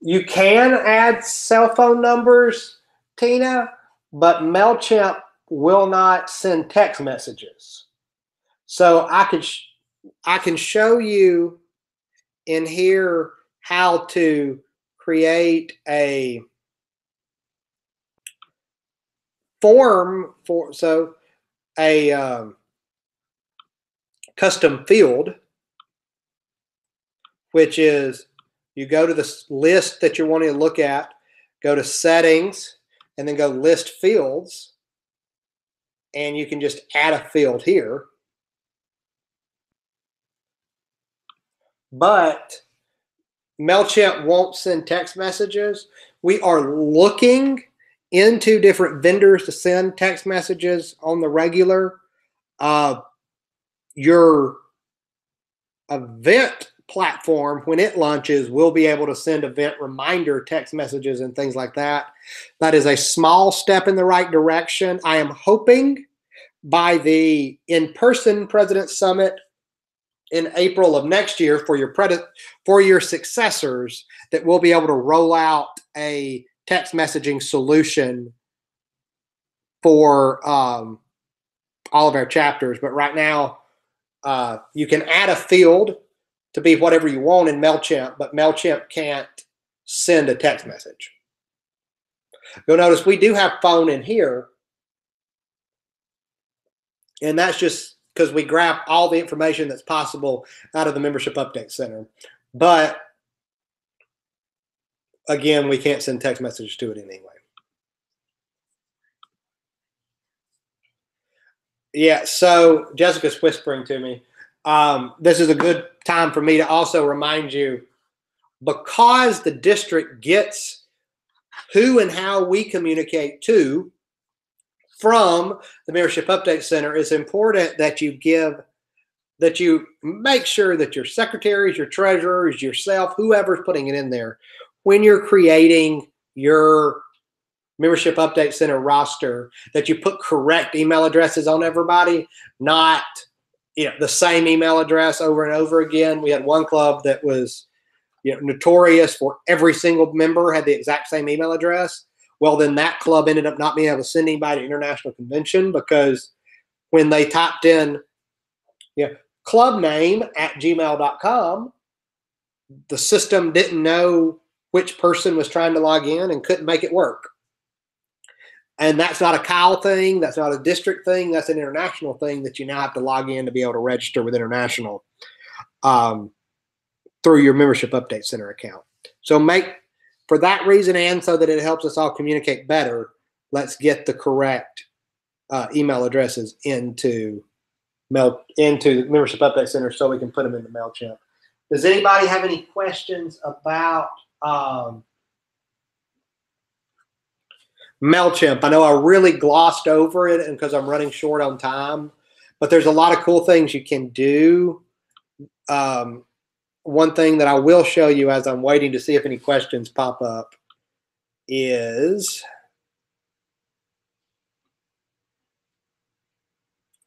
A: You can add cell phone numbers, Tina, but MailChimp will not send text messages. So I can show you in here how to create a form for a custom field, which is you go to the list that you're wanting to look at, go to settings, and then go list fields, and you can just add a field here. But MailChimp won't send text messages. We are looking into different vendors to send text messages on the regular. Your event platform, when it launches, will be able to send event reminder text messages and things like that. That is a small step in the right direction. I am hoping by the in-person President's Summit in April of next year for your successors that we'll be able to roll out a text messaging solution for all of our chapters. But right now, you can add a field to be whatever you want in MailChimp, but MailChimp can't send a text message. You'll notice we do have phone in here, and that's just because we grab all the information that's possible out of the Membership Update Center. But again, we can't send text messages to it anyway. Yeah, so Jessica's whispering to me. This is a good time for me to also remind you, because the district gets who and how we communicate to from the Membership Update Center, it's important that you make sure that your secretaries, your treasurers, yourself, whoever's putting it in there, when you're creating your Membership Update Center roster, that you put correct email addresses on everybody, not the same email address over and over again. We had one club that was notorious for every single member had the exact same email address. Well, then that club ended up not being able to send anybody to international convention, because when they typed in clubname@gmail.com, the system didn't know which person was trying to log in and couldn't make it work. And that's not a Kyle thing. That's not a district thing. That's an international thing that you now have to log in to be able to register with international through your Membership Update Center account. So for that reason, and so that it helps us all communicate better, let's get the correct email addresses into Membership Update Center so we can put them into MailChimp. Does anybody have any questions about MailChimp? I know I really glossed over it and because I'm running short on time, but there's a lot of cool things you can do. One thing that I will show you as I'm waiting to see if any questions pop up is,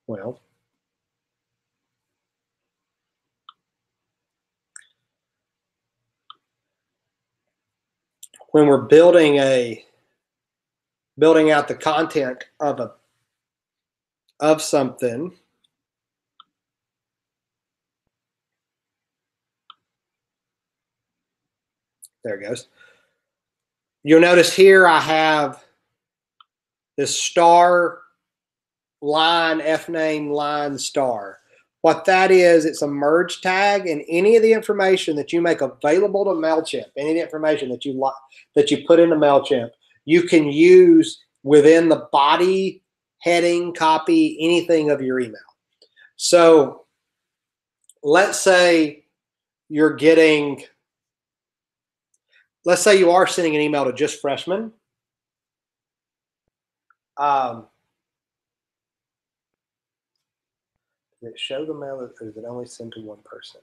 A: well, when we're building out the content of something, there it goes. You'll notice here I have this star line, F-name line star. What that is, it's a merge tag, and any of the information that you make available to MailChimp, any of the information that you put into MailChimp, you can use within the body, heading, copy, anything of your email. So let's say you are sending an email to just freshmen. Does it show the mail, or does it only send to one person?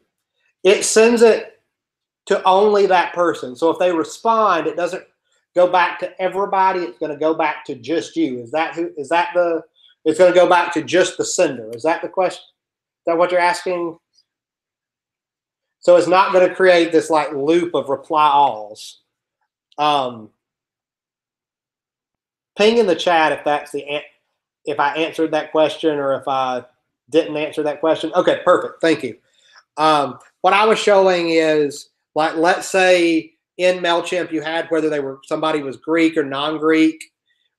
A: It sends it to only that person. So if they respond, it doesn't go back to everybody. It's going to go back to just you. It's going to go back to just the sender. Is that the question? Is that what you're asking? So it's not going to create this like loop of reply alls. Ping in the chat if I answered that question or if I didn't answer that question. Okay, perfect. Thank you. What I was showing is, like, let's say in MailChimp you had whether somebody was Greek or non-Greek,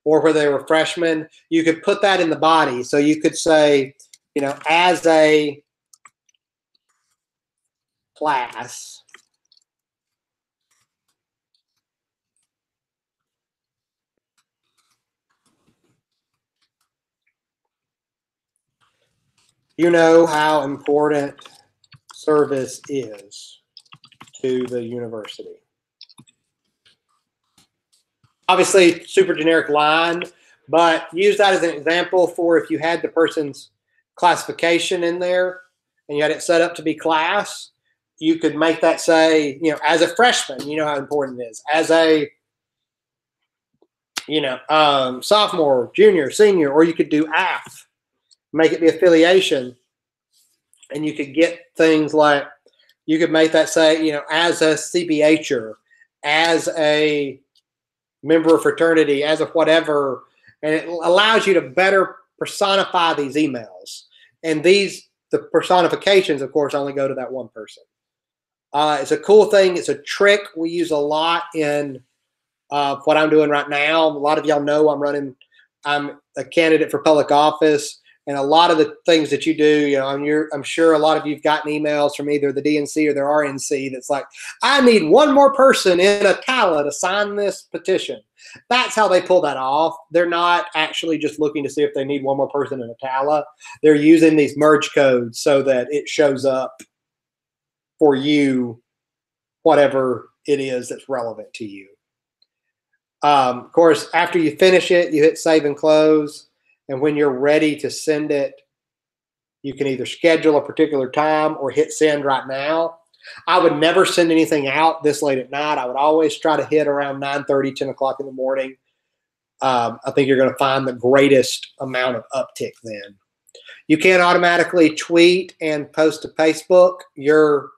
A: or whether they were freshmen. You could put that in the body. So you could say, as a class, you know how important service is to the university. Obviously, super generic line, but use that as an example for if you had the person's classification in there and you had it set up to be class, you could make that say, as a freshman, you know how important it is. As a, sophomore, junior, senior, or you could do AF, make it the affiliation. and you could get things like, you could make that say, you know, as a CBHer, as a member of fraternity, as a whatever, and it allows you to better personify these emails. And the personifications, of course, only go to that one person. It's a cool thing. It's a trick we use a lot in what I'm doing right now. A lot of y'all know I'm a candidate for public office. And a lot of the things that you do, you know, I'm sure a lot of you've gotten emails from either the DNC or their RNC that's like, I need one more person in Attala to sign this petition. That's how they pull that off. They're not actually just looking to see if they need one more person in Attala. They're using these merge codes so that it shows up for you, whatever it is that's relevant to you. Of course, after you finish it, you hit save and close. And when you're ready to send it, you can either schedule a particular time or hit send right now. I would never send anything out this late at night. I would always try to hit around 9:30, 10 o'clock in the morning. I think you're going to find the greatest amount of uptick then. You can't automatically tweet and post to Facebook. Your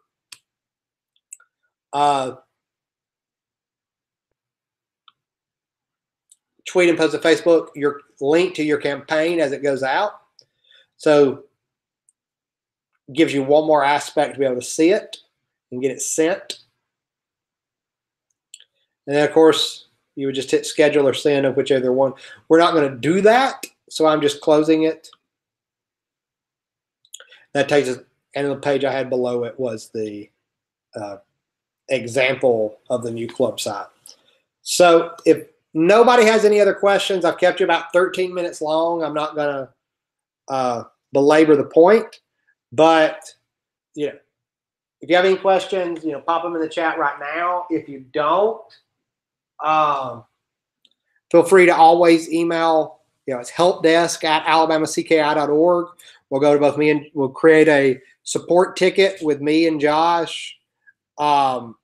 A: tweet and post to Facebook your link to your campaign as it goes out. So it gives you one more aspect to be able to see it and get it sent. And then, of course, you would just hit schedule or send of whichever one. We're not going to do that, so I'm just closing it. That takes us, and the page I had below it was the example of the new club site. So if nobody has any other questions, I've kept you about 13 minutes long. I'm not going to belabor the point, but you know, if you have any questions, you know, pop them in the chat right now. If you don't, feel free to always email. You know, it's helpdesk@alabamacki.org. We'll go to both me and we'll create a support ticket with me and Josh. You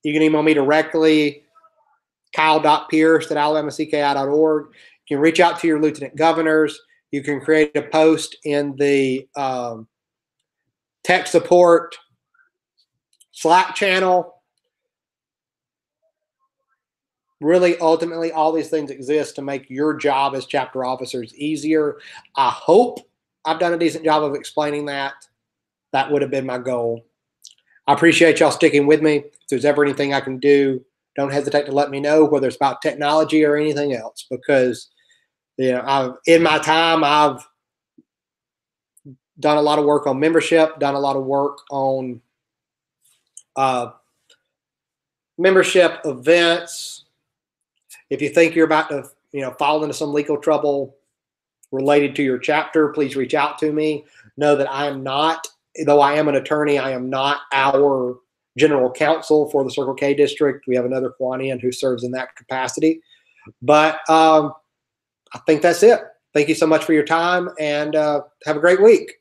A: can email me directly, kyle.pierce@alabamacki.org. You can reach out to your lieutenant governors. You can create a post in the tech support Slack channel. Really, ultimately, all these things exist to make your job as chapter officers easier. I hope I've done a decent job of explaining that. That would have been my goal. I appreciate y'all sticking with me. If there's ever anything I can do, don't hesitate to let me know, whether it's about technology or anything else, because you know, in my time, I've done a lot of work on membership, done a lot of work on membership events. If you think you're about to, you know, fall into some legal trouble related to your chapter, please reach out to me. Know that I am not, though I am an attorney, I am not our general counsel for the Circle K district. We have another Kwanian who serves in that capacity. But I think that's it. Thank you so much for your time, and have a great week.